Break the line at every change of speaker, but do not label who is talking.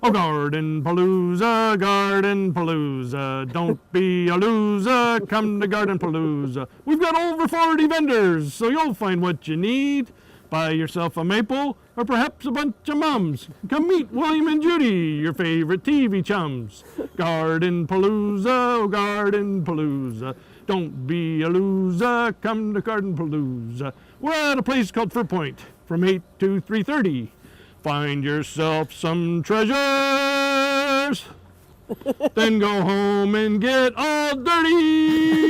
Oh, GardenPalooza, GardenPalooza. Don't be a loser, come to GardenPalooza. We've got over 40 vendors, so you'll find what you need. Buy yourself a maple or perhaps a bunch of mums. Come meet William and Judy, your favorite TV chums. GardenPalooza, oh, GardenPalooza. Don't be a loser, come to GardenPalooza. We're at a place called Fur Point from 8 to 3:30. Find yourself some treasures, then go home and get all dirty.